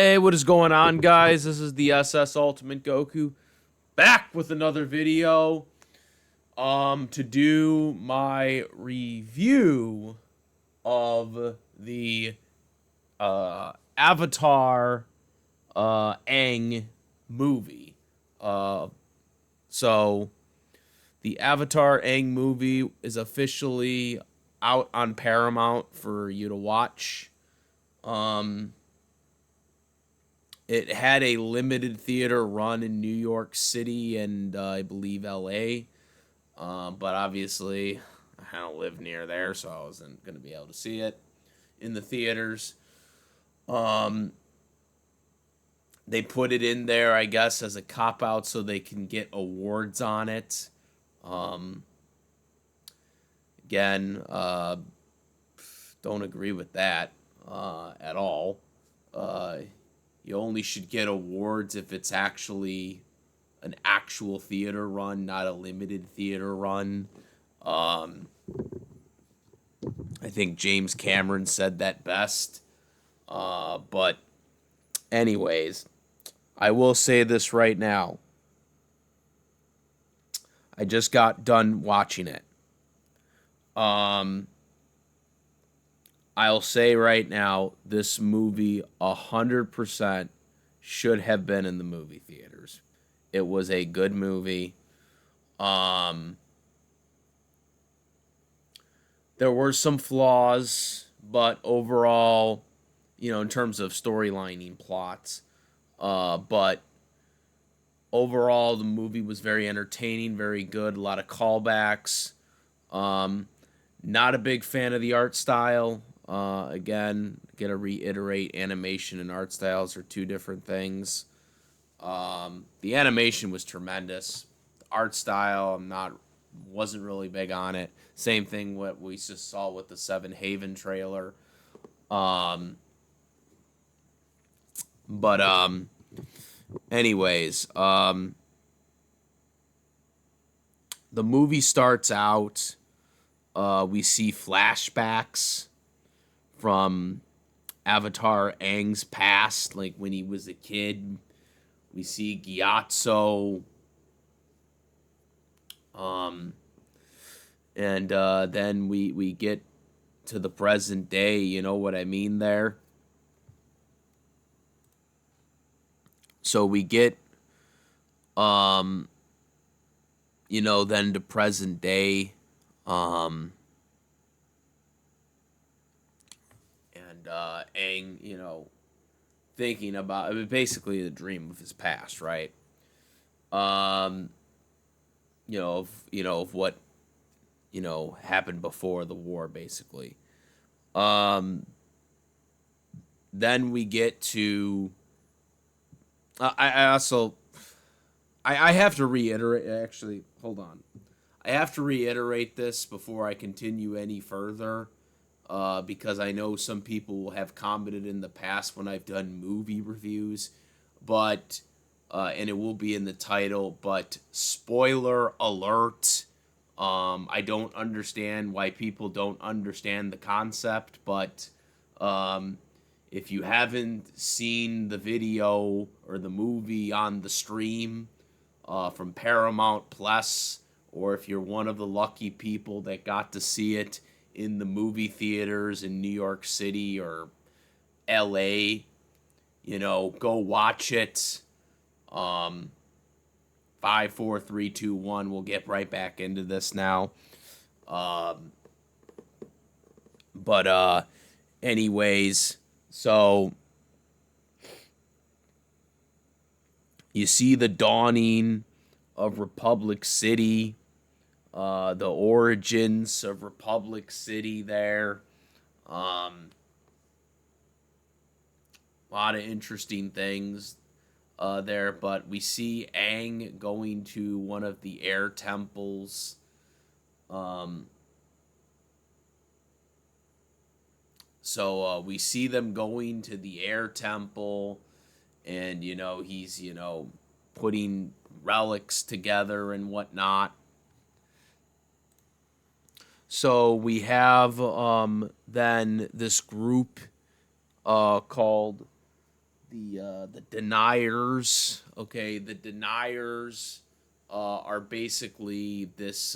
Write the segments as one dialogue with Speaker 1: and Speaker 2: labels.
Speaker 1: Hey, what is going on, guys? This is the SS Ultimate Goku back with another video to do my review of the Avatar Aang movie. Uh so the Avatar Aang movie is officially out on Paramount for you to watch. Um It had a limited theater run in New York City and I believe LA. But obviously, I don't live near there, so I wasn't going to be able to see it in the theaters. Um, they put it in there, I guess, as a cop out so they can get awards on it. Um, again, don't agree with that at all. Uh, you only should get awards if it's actually an actual theater run, not a limited theater run. Um, I think James Cameron said that best. But, anyways, I will say this right now. I just got done watching it. Um, I'll say right now, this movie 100% should have been in the movie theaters. It was a good movie. Um, there were some flaws, but overall, in terms of storylining plots, but overall, the movie was very entertaining, very good, a lot of callbacks. Um, Not a big fan of the art style. Again, gonna reiterate, animation and art styles are two different things. The animation was tremendous. The art style, wasn't really big on it. Same thing what we just saw with the Seven Haven trailer. Um, but anyways, the movie starts out. We see flashbacks from Avatar Aang's past, like when he was a kid. We see Gyatso. Um, and then we get to the present day. You know what I mean there? So we get, um, then to present day. Um, and Aang, thinking about, I mean, basically the dream of his past, right? Um, of what happened before the war, basically. Um, then we get to. I also I have to reiterate. Actually, hold on. I have to reiterate this before I continue any further, because I know some people will have commented in the past when I've done movie reviews, but and it will be in the title. But spoiler alert. I don't understand why people don't understand the concept, but um, if you haven't seen the video or the movie on the stream from Paramount Plus, or if you're one of the lucky people that got to see it in the movie theaters in New York City or LA, go watch it. Um, 5, 4, 3, 2, 1. We'll get right back into this now. Um, but anyways, so you see the dawning of Republic City, the origins of Republic City there. A lot of interesting things there, but we see Aang going to one of the air temples. Um, so we see them going to the air temple, and he's putting relics together and whatnot. So we have then this group called the deniers. Okay, the deniers are basically this.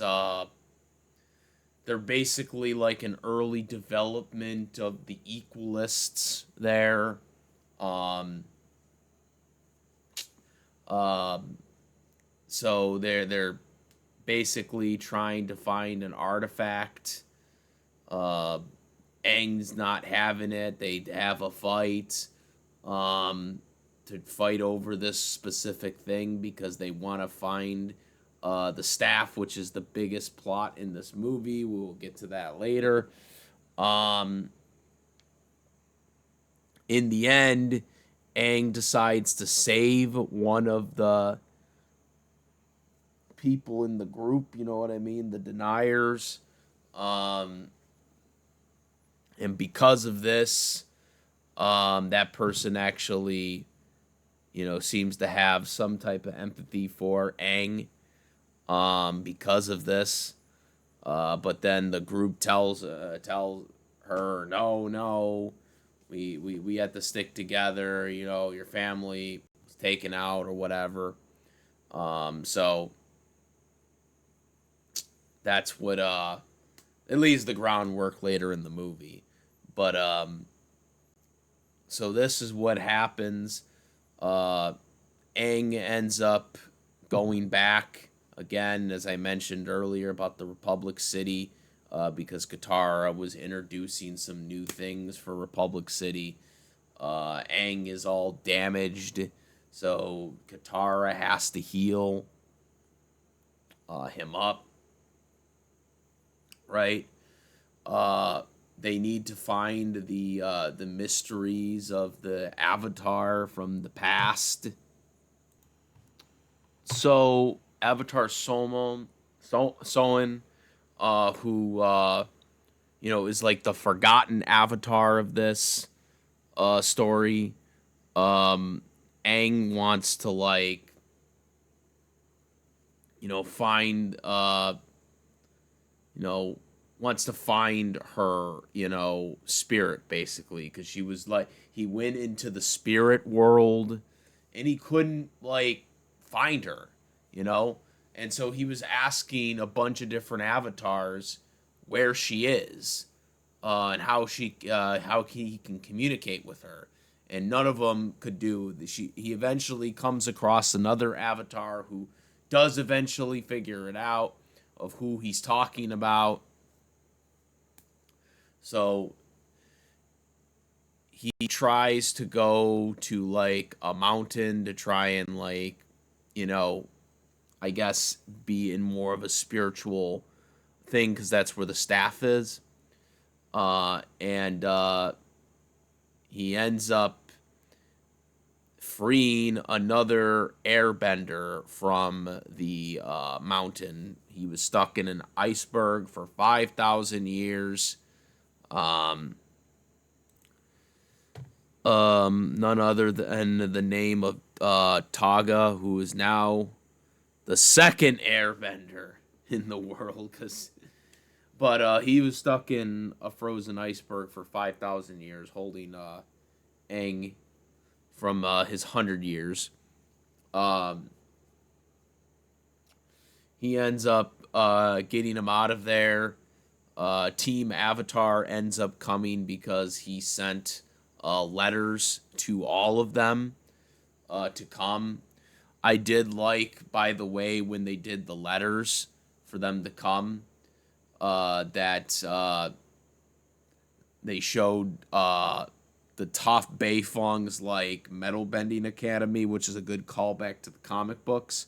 Speaker 1: They're basically like an early development of the equalists there. Um, um, so they're basically trying to find an artifact. Uh, Aang's not having it. They have a fight um, to fight over this specific thing because they want to find the staff, which is the biggest plot in this movie. We will get to that later. Um, in the end, Aang decides to save one of the people in the group. You know what I mean? The deniers. Um, and because of this, that person actually, seems to have some type of empathy for Aang because of this. But then the group tells her, no, no, we had to stick together. Your family was taken out or whatever. So that's what it leaves the groundwork later in the movie. But so this is what happens. Uh, Aang ends up going back again, as I mentioned earlier about the Republic City, because Katara was introducing some new things for Republic City. Aang is all damaged, so Katara has to heal him up, right? They need to find the mysteries of the Avatar from the past. So Avatar Soen, who is like the forgotten Avatar of this story. Aang wants to find you know wants to find her spirit basically because she was like he went into the spirit world and he couldn't find her, you know? And so he was asking a bunch of different avatars where she is, and how he can communicate with her. And none of them could do. He eventually comes across another avatar who does eventually figure it out of who he's talking about. So he tries to go to a mountain to try and you know I guess be in more of a spiritual thing because that's where the staff is. And he ends up freeing another airbender from the mountain. He was stuck in an iceberg for 5,000 years. None other than the name of Tagah, who is now the second airbender in the world. But he was stuck in a frozen iceberg for 5,000 years, holding Aang from his 100 years. Um, he ends up getting him out of there. Team Avatar ends up coming because he sent letters to all of them to come. I did by the way, when they did the letters for them to come, that they showed the Toph Beifong's metal bending academy, which is a good callback to the comic books.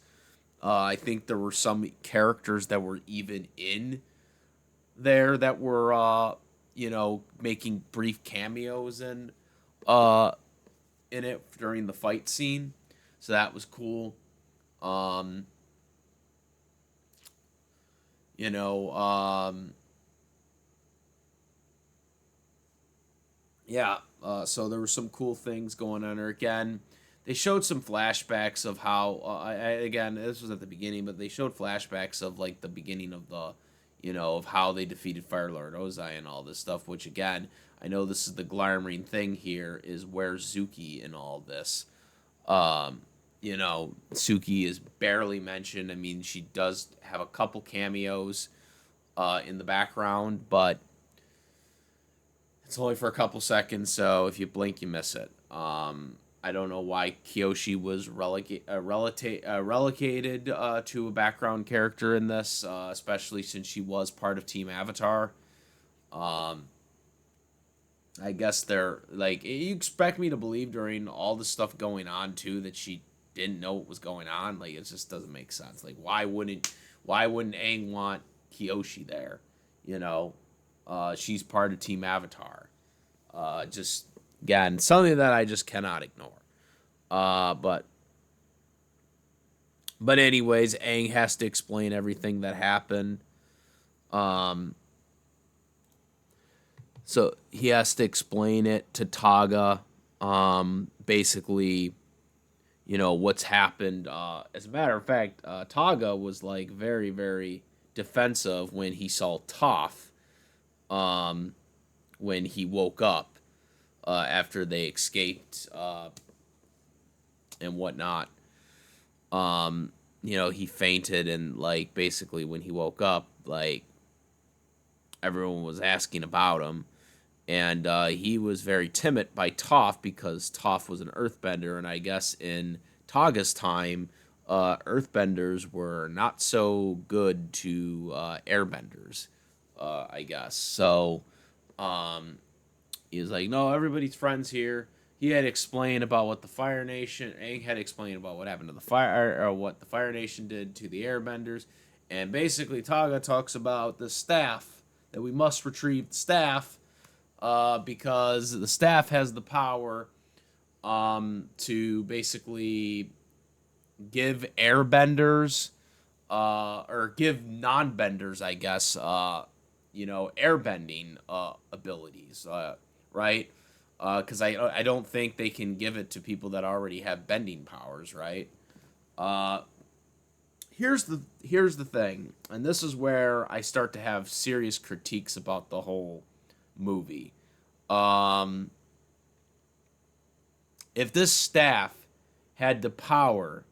Speaker 1: I think there were some characters that were even in there that were making brief cameos in it during the fight scene. So that was cool. Um, you know, yeah. So there were some cool things going on there. Again, they showed some flashbacks of how. Again, this was at the beginning, but they showed flashbacks of the beginning of the, of how they defeated Fire Lord Ozai and all this stuff, which again, I know this is the glaring thing here, is where's Zuki in all this. Um, Suki is barely mentioned. I mean, she does have a couple cameos in the background, but it's only for a couple seconds, so if you blink, you miss it. I don't know why Kyoshi was relegated to a background character in this, especially since she was part of Team Avatar. Um, I guess they're like, you expect me to believe during all the stuff going on too that she didn't know what was going on. Like, it just doesn't make sense. Like, why wouldn't Aang want Kyoshi there? You know, she's part of Team Avatar. Just again, something that I just cannot ignore. But anyways, Aang has to explain everything that happened. Um, so he has to explain it to Tagah. Basically, what's happened. As a matter of fact, Tagah was like very, very defensive when he saw Toph. When he woke up after they escaped and whatnot. He fainted, and like basically when he woke up, like everyone was asking about him, and he was very timid by Toph because Toph was an earthbender, and I guess in Taga's time, earthbenders were not so good to airbenders, I guess. So he was like, no, everybody's friends here. He had explained about what the Fire Nation, Aang had explained about what happened to the Fire, or what the Fire Nation did to the airbenders, and basically Tagah talks about the staff, that we must retrieve the staff, because the staff has the power to basically give airbenders, or give non-benders, I guess, airbending abilities, right? Because I don't think they can give it to people that already have bending powers, right? Here's the thing, and this is where I start to have serious critiques about the whole movie. If this staff had the power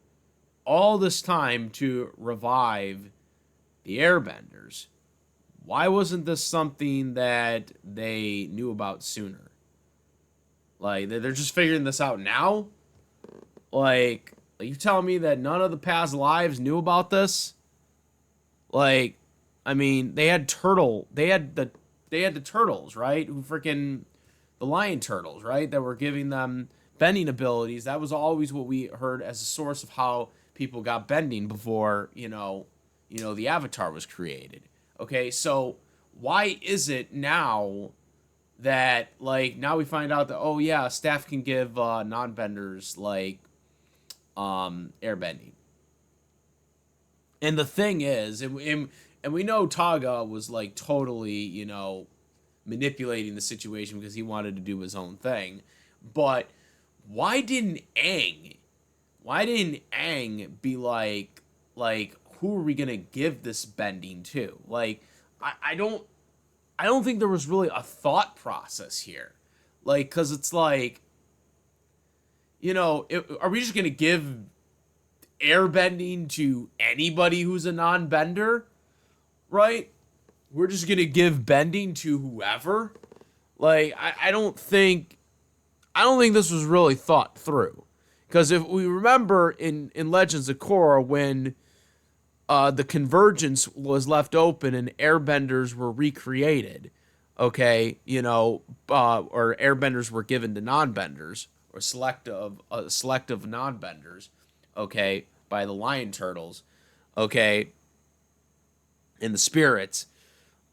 Speaker 1: all this time to revive the airbenders, why wasn't this something that they knew about sooner? Like, they're just figuring this out now? Like, are you telling me that none of the past lives knew about this? Like, I mean, they had the turtles, right? Who freaking, the lion turtles, right? That were giving them bending abilities. That was always what we heard as a source of how people got bending before, the Avatar was created. Okay, so why is it now that, like, now we find out that, oh yeah, staff can give non-benders like airbending? And the thing is, and we know Tagah was like totally, manipulating the situation because he wanted to do his own thing. But why didn't Aang be like, who are we gonna give this bending to? Like, I don't think there was really a thought process here. Like, cause it's like, are we just gonna give airbending to anybody who's a non-bender? Right? We're just gonna give bending to whoever? Like, I don't think this was really thought through. Because if we remember in Legends of Korra, when the convergence was left open and airbenders were recreated, okay, or airbenders were given to non-benders, or selective non-benders, okay, by the lion turtles, okay, and the spirits,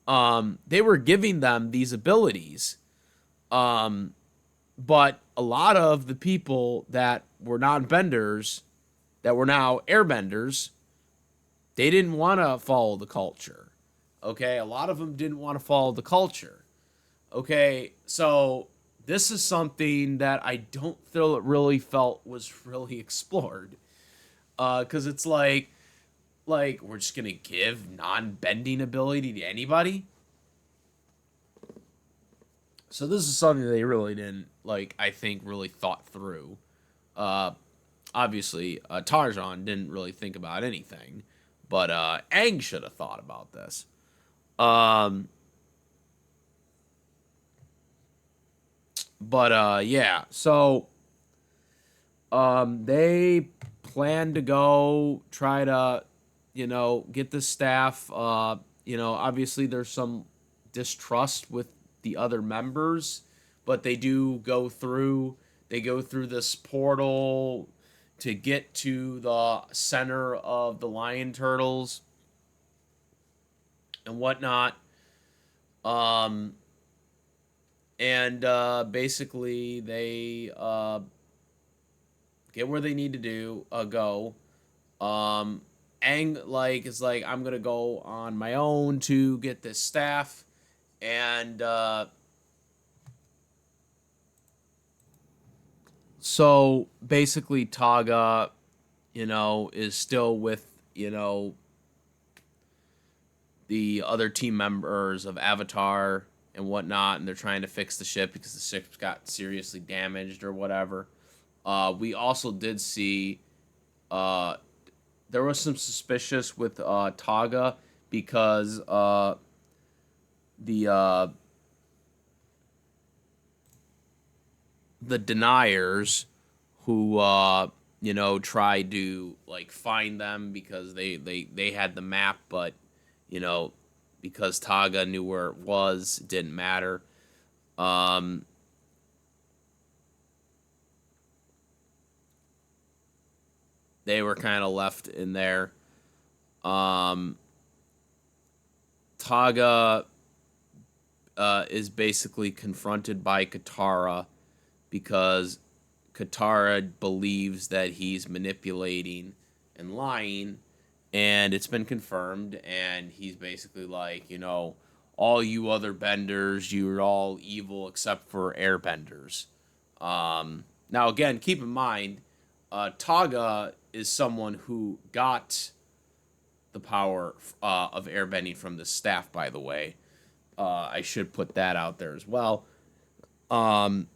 Speaker 1: they were giving them these abilities, but a lot of the people that were non-benders, that were now airbenders, they didn't want to follow the culture. Okay, a lot of them didn't want to follow the culture. Okay, so this is something that I don't feel it really felt was really explored. Because it's like Like, we're just gonna give non-bending ability to anybody? So this is something they really didn't, like, I think, really thought through. Uh, Obviously, Tarzan didn't really think about anything, but Aang should have thought about this. Um, yeah, so they plan to go try to, get the staff. Obviously there's some distrust with the other members, but they do go through. They go through this portal to get to the center of the lion turtles and whatnot. Um, and basically they get where they need to go. Um, Aang is like, I'm gonna go on my own to get this staff, and so basically Tagah, is still with the other team members of Avatar and whatnot, and they're trying to fix the ship because the ship got seriously damaged or whatever. We also did see uh, there was some suspicious with Tagah because the uh, the deniers who tried to like find them because they had the map, but you know because Tagah knew where it was, it didn't matter. Um, they were kind of left in there. Um, Tagah is basically confronted by Katara because Katara believes that he's manipulating and lying, and it's been confirmed. And he's basically like, all you other benders, you're all evil except for airbenders. Now, again, keep in mind, Tagah is someone who got the power of airbending from the staff, by the way. I should put that out there as well. Um,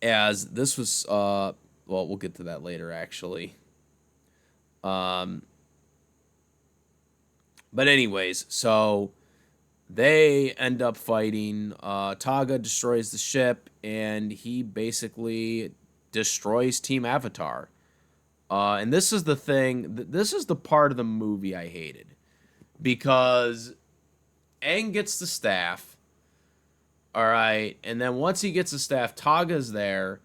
Speaker 1: as this was, well, we'll get to that later, actually. Um, but anyways, so they end up fighting. Tagah destroys the ship, and he basically destroys Team Avatar. And this is the thing. This is the part of the movie I hated because Aang gets the staff. All right, and then once he gets the staff, Taga's there,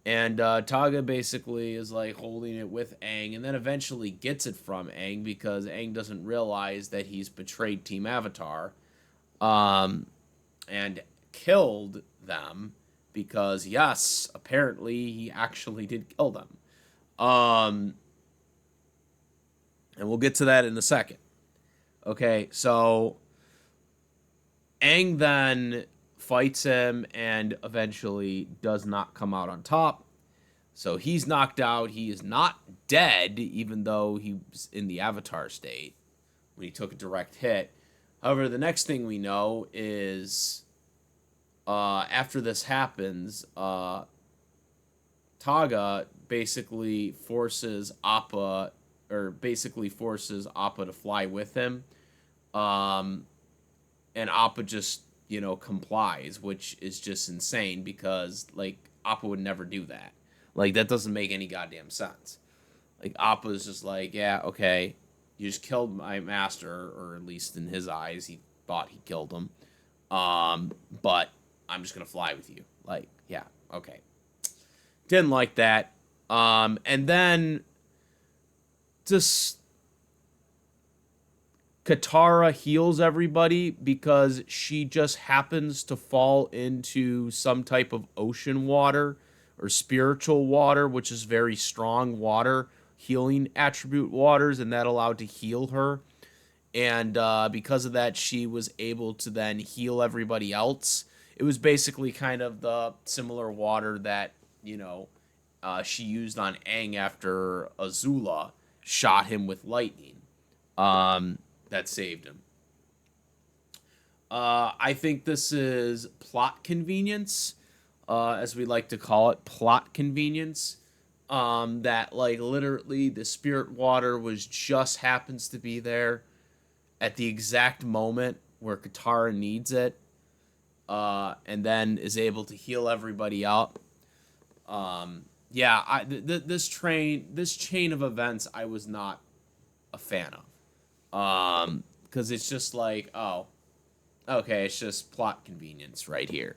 Speaker 1: and Tagah basically is like holding it with Aang, and then eventually gets it from Aang because Aang doesn't realize that he's betrayed Team Avatar, um, and killed them because yes, apparently he actually did kill them. Um, and we'll get to that in a second. Okay, so Aang then fights him and eventually does not come out on top. So he's knocked out. He is not dead, even though he was in the Avatar state when he took a direct hit. However, the next thing we know is after this happens, Tagah basically forces Appa to fly with him. Um, and Appa just, complies, which is just insane because, like, Appa would never do that. Like, that doesn't make any goddamn sense. Like, Appa's just like, yeah, okay, you just killed my master, or at least in his eyes, he thought he killed him. But I'm just gonna fly with you. Like, yeah, okay. Didn't like that. And then just Katara heals everybody because she just happens to fall into some type of ocean water or spiritual water, which is very strong water, healing attribute waters, and that allowed to heal her. And because of that, she was able to then heal everybody else. It was basically kind of the similar water that, she used on Aang after Azula, shot him with lightning. That saved him. I think this is plot convenience, as we like to call it, plot convenience. That like literally the spirit water was just happens to be there at the exact moment where Katara needs it, and then is able to heal everybody out. Yeah, this chain of events, I was not a fan of. Because it's just like, oh, okay, it's just plot convenience right here.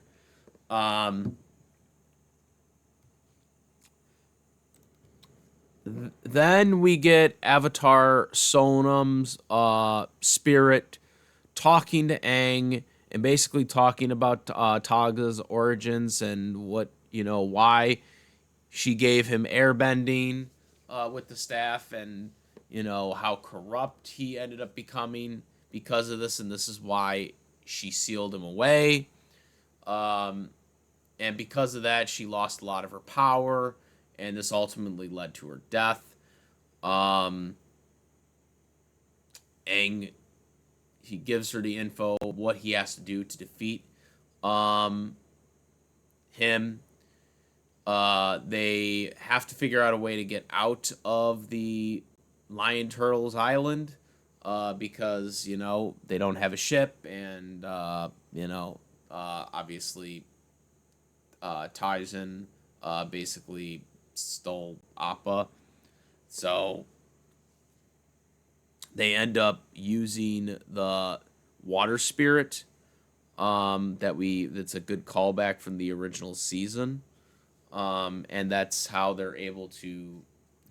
Speaker 1: Um, then we get Avatar Sonam's spirit talking to Aang and basically talking about Taga's origins and what, why she gave him airbending with the staff, and how corrupt he ended up becoming because of this, and this is why she sealed him away. Um, and because of that, she lost a lot of her power, and this ultimately led to her death. Um, Aang, he gives her the info of what he has to do to defeat um, him. They have to figure out a way to get out of the Lion Turtles Island because they don't have a ship, and obviously Tyson basically stole Appa, so they end up using the water spirit. That's a good callback from the original season. And that's how they're able to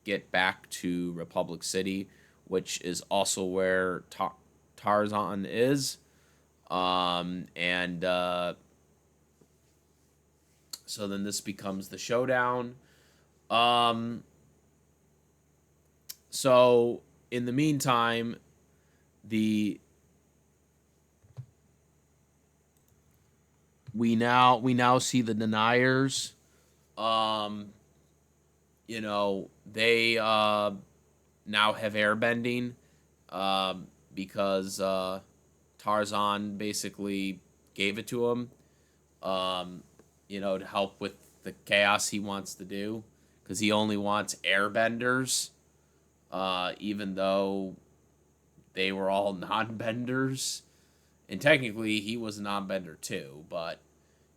Speaker 1: get back to Republic City, which is also where Tarzan is. And so then this becomes the showdown. Um, so in the meantime, the we now see the deniers. Um, they now have airbending because Tarzan basically gave it to him, to help with the chaos he wants to do, because he only wants airbenders, even though they were all non-benders. And technically, he was a non-bender too, but,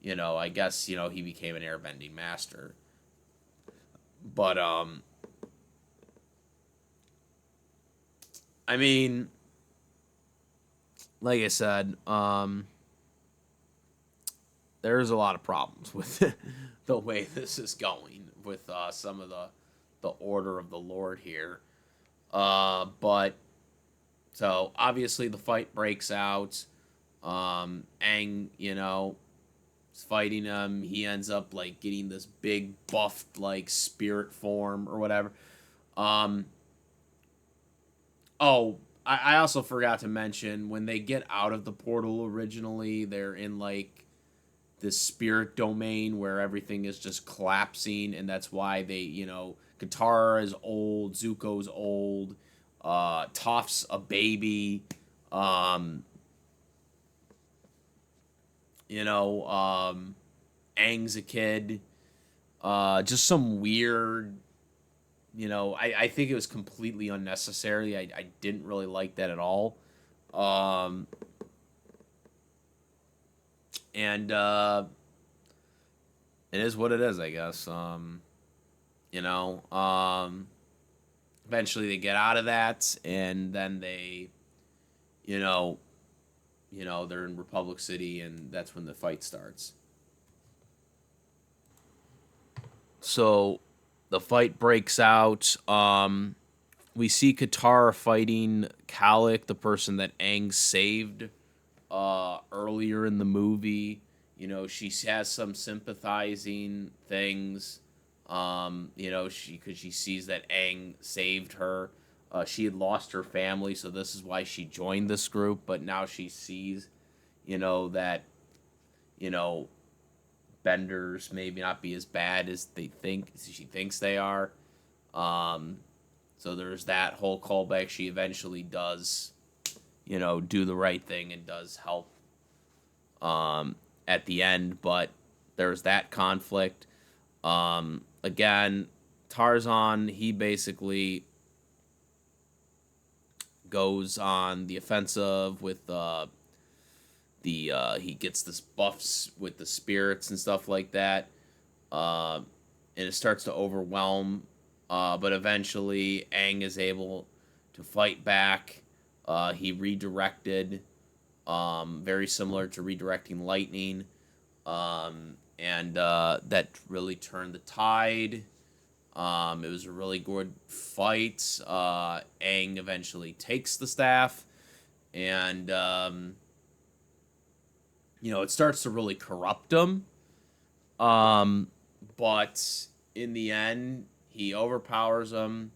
Speaker 1: I guess, he became an airbending master. But, I mean, like I said, there's a lot of problems with the way this is going with some of the order of the Lord here. But so obviously the fight breaks out. Aang, is fighting him. He ends up like getting this big buffed like spirit form or whatever. Um, oh, I also forgot to mention when they get out of the portal originally, they're in like this spirit domain where everything is just collapsing, and that's why Katara is old, Zuko's old, Toph's a baby, um, Aang's a kid, just some weird, I think it was completely unnecessary. I didn't really like that at all. Um, and it is what it is, I guess. You know, um, Eventually they get out of that, and then you know, they're in Republic City, and that's when the fight starts. So the fight breaks out. We see Katara fighting Kalik, the person that Aang saved earlier in the movie. She has some sympathizing things. Because she sees that Aang saved her. She had lost her family, so this is why she joined this group. But now she sees, that you know benders maybe not be as bad as she thinks they are. Um, So there's that whole callback. She eventually does, do the right thing and does help at the end, but there's that conflict. Again, Tarzan, he basically goes on the offensive with he gets this buffs with the spirits and stuff like that, and it starts to overwhelm. But eventually, Aang is able to fight back. He redirected, very similar to redirecting lightning, and that really turned the tide. It was a really good fight. Aang eventually takes the staff, and it starts to really corrupt him. But in the end, he overpowers him,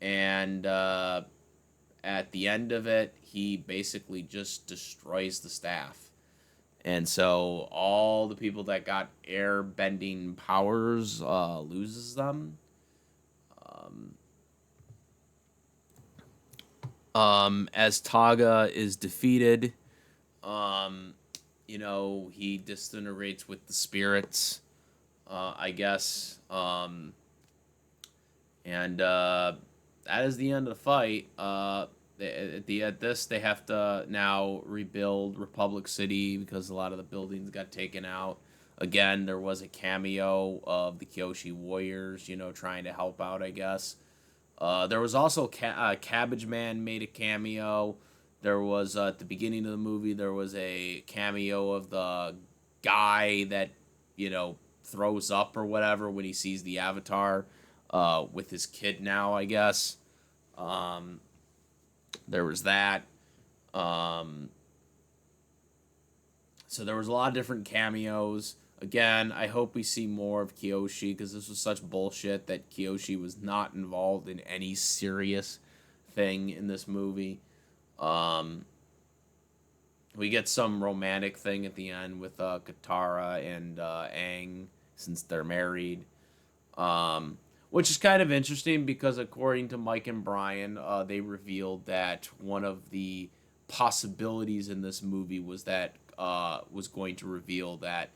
Speaker 1: and at the end of it, he basically just destroys the staff. And so all the people that got air bending powers loses them. As Tagah is defeated, he disintegrates with the spirits, I guess. And that is the end of the fight. At this, they have to now rebuild Republic City because a lot of the buildings got taken out. Again, there was a cameo of the Kyoshi Warriors, trying to help out, I guess. There was also Cabbage Man made a cameo. There was, at the beginning of the movie, there was a cameo of the guy that, throws up or whatever when he sees the Avatar with his kid now, I guess. There was that. So there was a lot of different cameos. Again, I hope we see more of Kyoshi because this was such bullshit that Kyoshi was not involved in any serious thing in this movie. We get some romantic thing at the end with Katara and Aang since they're married. Which is kind of interesting because according to Mike and Brian, they revealed that one of the possibilities in this movie was that was going to reveal that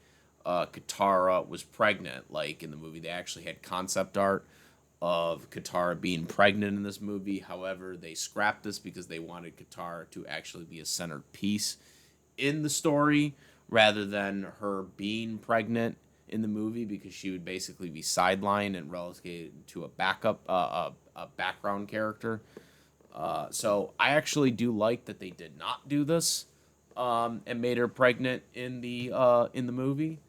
Speaker 1: Katara was pregnant. Like in the movie, they actually had concept art of Katara being pregnant in this movie. However, they scrapped this because they wanted Katara to actually be a centerpiece in the story rather than her being pregnant in the movie because she would basically be sidelined and relegated to a background character. So I actually do like that they did not do this and made her pregnant in the movie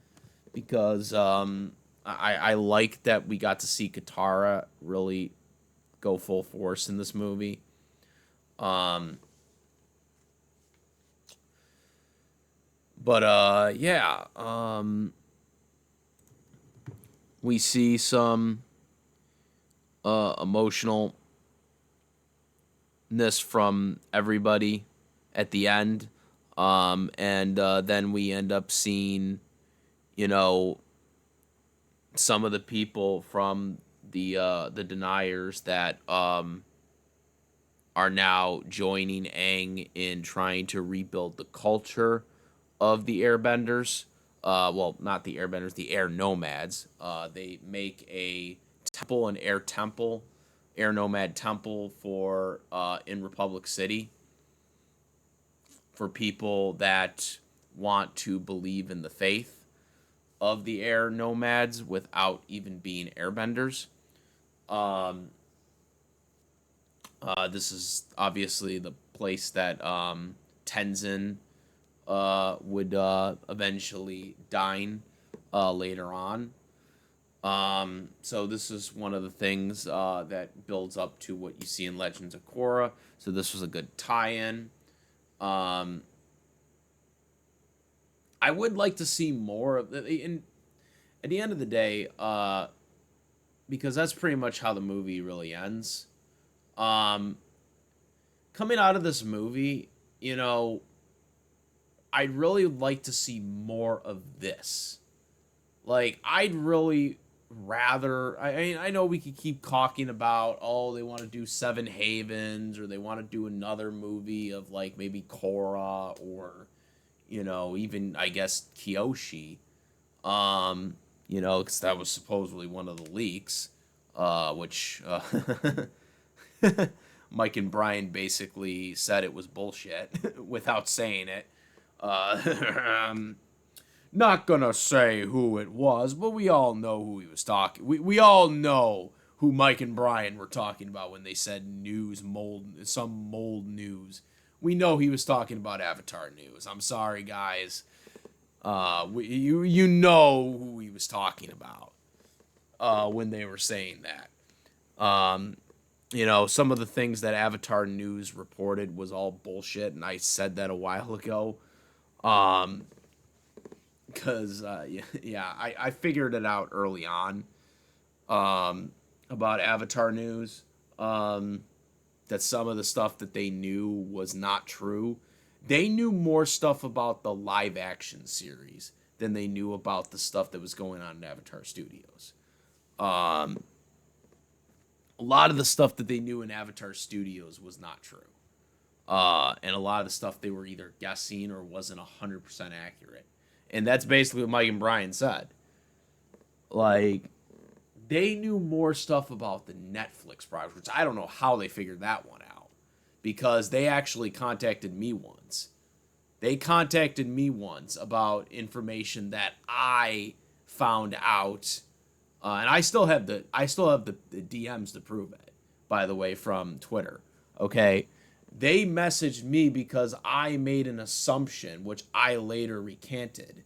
Speaker 1: because I like that we got to see Katara really go full force in this movie. But yeah, we see some emotionalness from everybody at the end, and then we end up seeing, some of the people from the deniers that are now joining Aang in trying to rebuild the culture of the Airbenders. Well, not the Airbenders, the Air Nomads. They make a temple, an air temple, Air Nomad temple for in Republic City for people that want to believe in the faith of the Air Nomads without even being Airbenders. This is obviously the place that Tenzin would eventually dine later on. So this is one of the things that builds up to what you see in Legends of Korra. So this was a good tie-in. I would like to see more of the. At the end of the day, because that's pretty much how the movie really ends. Coming out of this movie, I'd really like to see more of this. Like, I'd really, rather. I know we could keep talking about, oh, they want to do Seven Havens, or they want to do another movie of like maybe Korra, or even I guess Kyoshi. Because that was supposedly one of the leaks, which Mike and Brian basically said it was bullshit without saying it. Um, Not gonna say who it was, but we all know who he was talking. We all know who Mike and Brian were talking about when they said news mold, some mold news. We know he was talking about Avatar news. I'm sorry, guys. You know who he was talking about when they were saying that. Some of the things that Avatar News reported was all bullshit, and I said that a while ago. Because I figured it out early on about Avatar News, that some of the stuff that they knew was not true. They knew more stuff about the live action series than they knew about the stuff that was going on in Avatar Studios. A lot of the stuff that they knew in Avatar Studios was not true. And a lot of the stuff they were either guessing or wasn't 100% accurate. And that's basically what Mike and Brian said. Like, they knew more stuff about the Netflix project, which I don't know how they figured that one out. Because they actually contacted me once. They contacted me once about information that I found out, and I still have the DMs to prove it. By the way, from Twitter. Okay, they messaged me because I made an assumption, which I later recanted,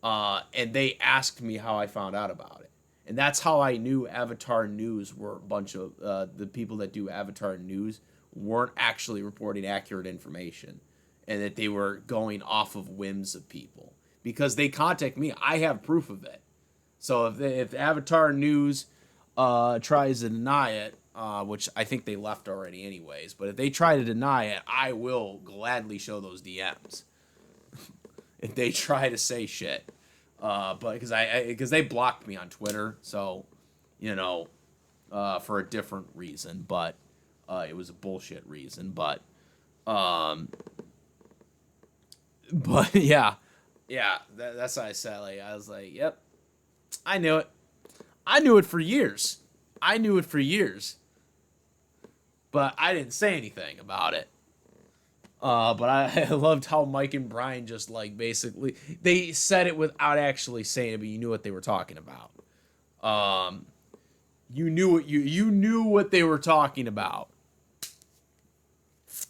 Speaker 1: and they asked me how I found out about it, and that's how I knew Avatar News were a bunch of the people that do Avatar News weren't actually reporting accurate information, and that they were going off of whims of people, because they contact me. I have proof of it. So if Avatar News tries to deny it, which I think they left already anyways, but if they try to deny it, I will gladly show those DMs. If they try to say shit, but because they blocked me on Twitter, so for a different reason, but it was a bullshit reason, but yeah, that's what I said. Like, I was like, yep, I knew it. I knew it for years. But I didn't say anything about it. But I loved how Mike and Brian just like basically they said it without actually saying it, but you knew what they were talking about. You knew what they were talking about.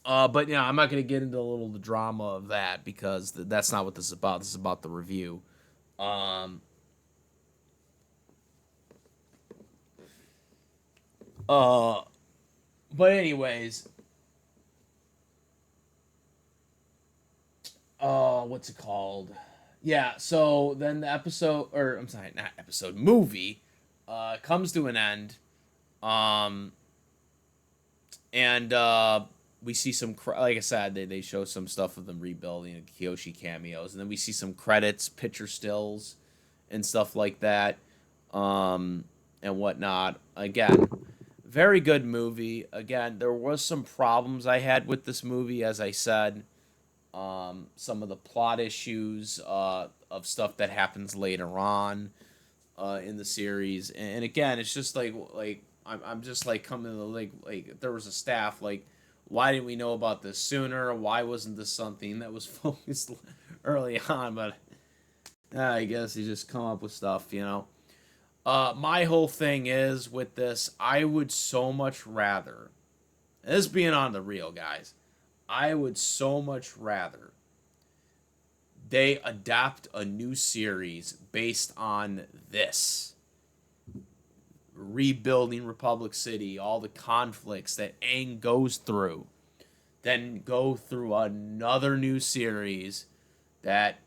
Speaker 1: But yeah, I'm not gonna get into the drama of that, because that's not what this is about. This is about the review. Uh, but anyways, what's it called? Yeah, so then the episode, or I'm sorry, not episode, movie, comes to an end. Um, and we see some, like I said, they show some stuff of them rebuilding and Kyoshi cameos, and then we see some credits, picture stills, and stuff like that, and whatnot. Again, very good movie. Again, there was some problems I had with this movie, as I said. Some of the plot issues of stuff that happens later on in the series, and again, it's just like I'm just like coming to like if there was a staff, like, why didn't we know about this sooner? Why wasn't this something that was focused early on? But I guess you just come up with stuff. My whole thing is with this, I would so much rather, this being on the real, guys, I would so much rather they adapt a new series based on this. Rebuilding Republic City, all the conflicts that Aang goes through, then go through another new series that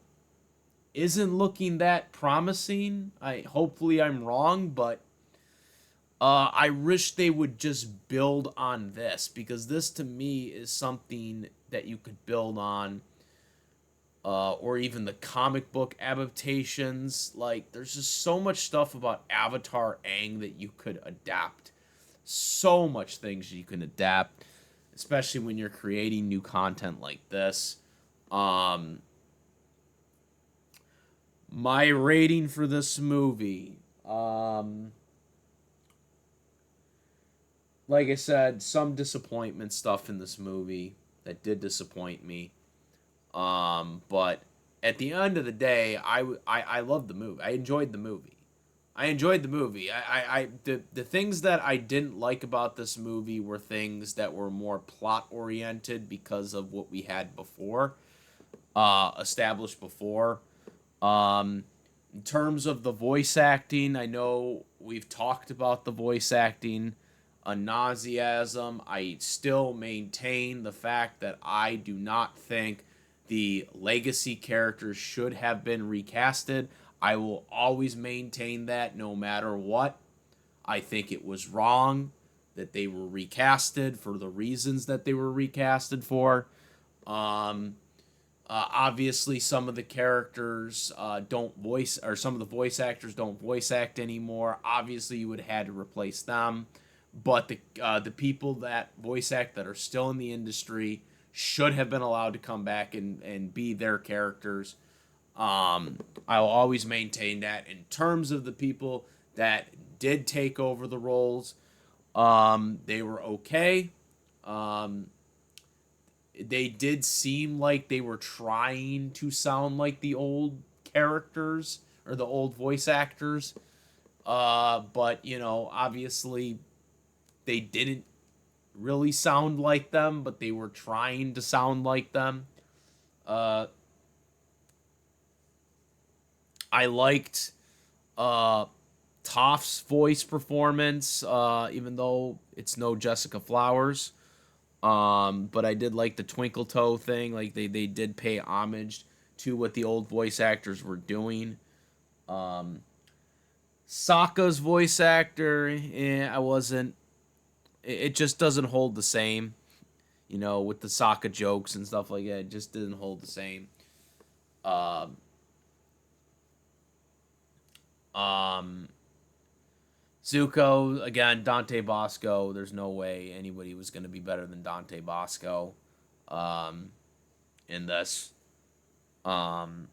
Speaker 1: isn't looking that promising. Hopefully I'm wrong, but I wish they would just build on this, because this to me is something that you could build on or even the comic book adaptations. Like, there's just so much stuff about Avatar Aang that you could adapt. So much things you can adapt, especially when you're creating new content like this. Um, my rating for this movie, like I said, some disappointment stuff in this movie that did disappoint me. But at the end of the day, I loved the movie. I enjoyed the movie. I enjoyed the movie. The things that I didn't like about this movie were things that were more plot oriented because of what we had before, established before. Um, in terms of the voice acting, I know we've talked about the voice acting a nauseasm. I still maintain the fact that I do not think the legacy characters should have been recasted. I will always maintain that no matter what. I think it was wrong that they were recasted for the reasons that they were recasted for. Um, Obviously, some of the characters don't voice, or some of the voice actors don't voice act anymore. Obviously, you would have had to replace them, but the people that voice act that are still in the industry should have been allowed to come back and be their characters. I'll always maintain that. In terms of the people that did take over the roles, they were okay. Um, they did seem like they were trying to sound like the old characters or the old voice actors. But obviously they didn't really sound like them, but they were trying to sound like them. Uh, I liked uh, Toph's voice performance, even though it's no Jessica Flowers. But I did like the twinkle toe thing. Like they did pay homage to what the old voice actors were doing. Um, Sokka's voice actor, I wasn't. It just doesn't hold the same. With the Sokka jokes and stuff like that, it just didn't hold the same. Um, um, Zuko again, Dante Bosco. There's no way anybody was going to be better than Dante Bosco. Um, in this, um,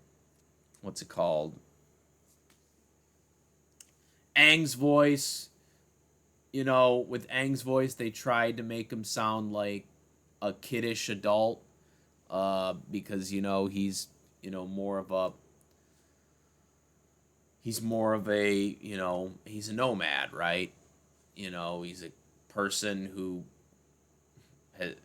Speaker 1: what's it called? Aang's voice. With Aang's voice, they tried to make him sound like a kiddish adult, because more of a he's more of a he's a nomad, right? He's a person who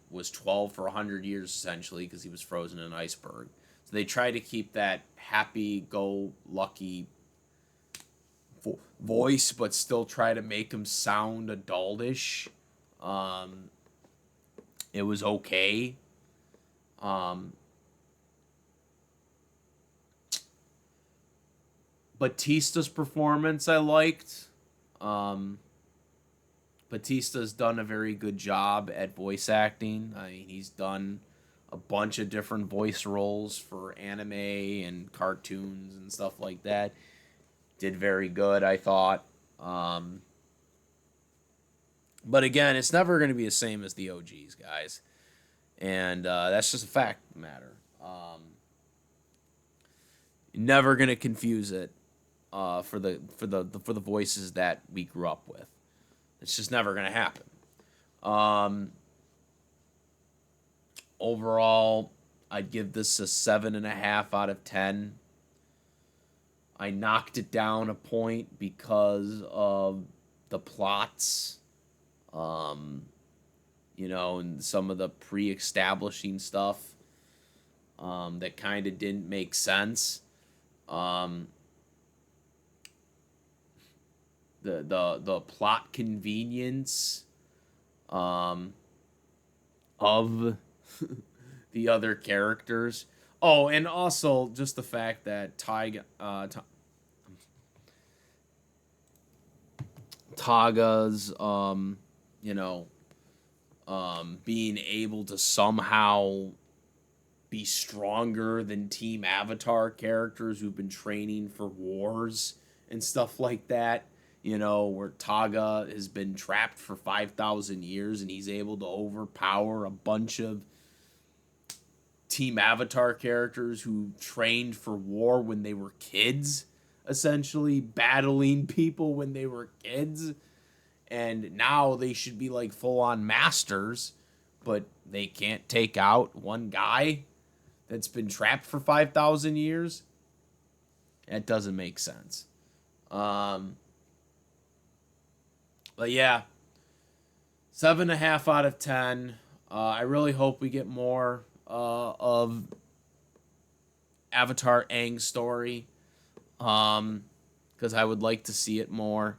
Speaker 1: was 12 for 100 years essentially because he was frozen in an iceberg. So they try to keep that happy go lucky voice, but still try to make him sound adultish. Um, it was okay. Um, Batista's performance I liked. Um, Batista's done a very good job at voice acting. I mean, he's done a bunch of different voice roles for anime and cartoons and stuff like that. Did very good, I thought. But again, it's never going to be the same as the OGs, guys, and that's just a fact of the matter. Never going to confuse it for the voices that we grew up with. It's just never going to happen. Um, Overall, I'd give this a 7.5 out of 10. I knocked it down a point because of the plots, um, and some of the pre-establishing stuff that kind of didn't make sense. Um, the plot convenience um, of the other characters. Oh, and also just the fact that Taga's being able to somehow be stronger than Team Avatar characters who've been training for wars and stuff like that. You know, where Tagah has been trapped for 5,000 years and he's able to overpower a bunch of Team Avatar characters who trained for war when they were kids, essentially battling people when they were kids. And now they should be like full on masters, but they can't take out one guy that's been trapped for 5,000 years. That doesn't make sense. But yeah, 7.5 out of 10. I really hope we get more of Avatar Aang's story, because I would like to see it more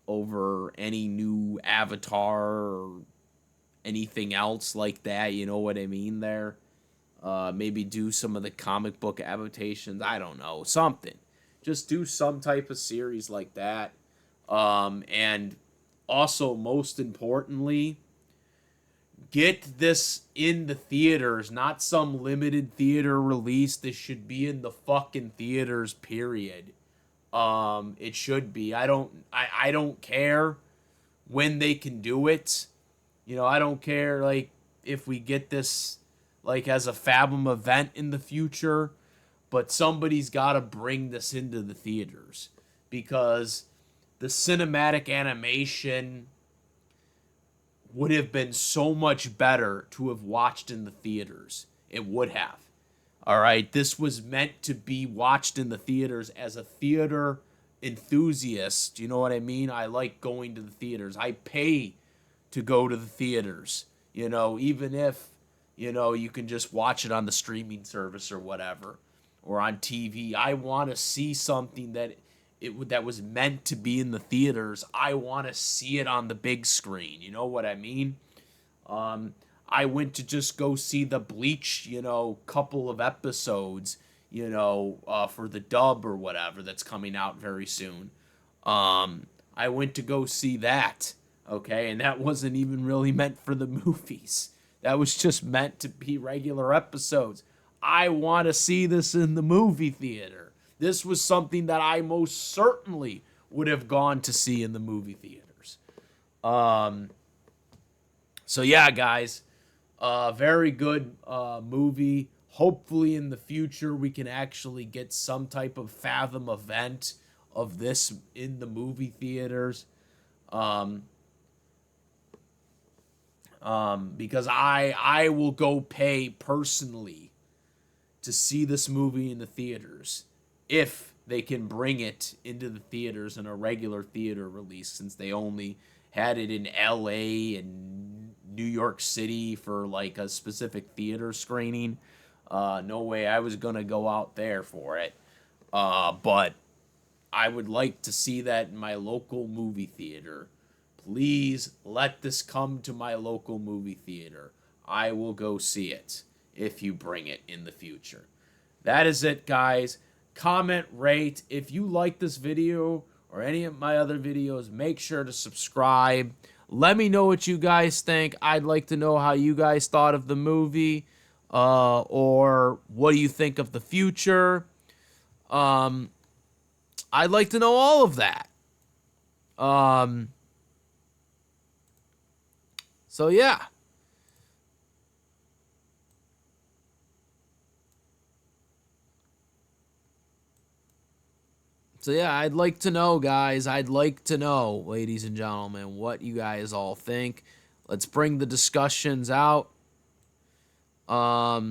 Speaker 1: over any new Avatar or anything else like that. You know what I mean there? Maybe do some of the comic book adaptations. I don't know, something. Just do some type of series like that. And also, most importantly, get this in the theaters, not some limited theater release. This should be in the fucking theaters, period. It should be. I don't care when they can do it. You know, I don't care, like, if we get this, like, as a Fathom event in the future, but somebody's got to bring this into the theaters, because the cinematic animation would have been so much better to have watched in the theaters. It would have. All right, this was meant to be watched in the theaters as a theater enthusiast. You know what I mean? I like going to the theaters. I pay to go to the theaters. You know, even if, you know, you can just watch it on the streaming service or whatever, or on TV. I want to see something that was meant to be in the theaters. I want to see it on the big screen. You know what I mean? I went to just go see the Bleach, you know, couple of episodes, you know, for the dub or whatever that's coming out very soon. I went to go see that, okay? And that wasn't even really meant for the movies. That was just meant to be regular episodes. I want to see this in the movie theater. This was something that I most certainly would have gone to see in the movie theaters. So yeah, guys, very good movie. Hopefully in the future we can actually get some type of Fathom event of this in the movie theaters. Because I will go pay personally to see this movie in the theaters if they can bring it into the theaters in a regular theater release, since they only had it in LA and New York City for like a specific theater screening. No way I was gonna go out there for it. But I would like to see that in my local movie theater. Please let this come to my local movie theater. I will go see it if you bring it in the future. That is it, guys. Comment, rate. If you like this video or any of my other videos, make sure to subscribe. Let me know what you guys think. I'd like to know how you guys thought of the movie, or what do you think of the future. I'd like to know all of that. So yeah. So yeah, I'd like to know, guys. I'd like to know, ladies and gentlemen, what you guys all think. Let's bring the discussions out. Yeah.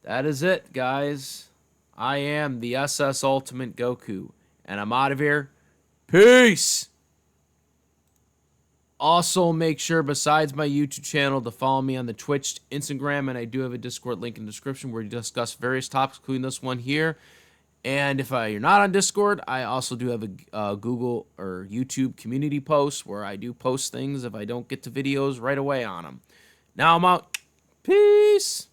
Speaker 1: That is it, guys. I am the SS Ultimate Goku, and I'm out of here. Peace! Also, make sure, besides my YouTube channel, to follow me on the Twitch, Instagram, and I do have a Discord link in the description where we discuss various topics, including this one here. And if you're not on Discord, I also do have a Google or YouTube community post where I do post things if I don't get to videos right away on them. Now I'm out. Peace!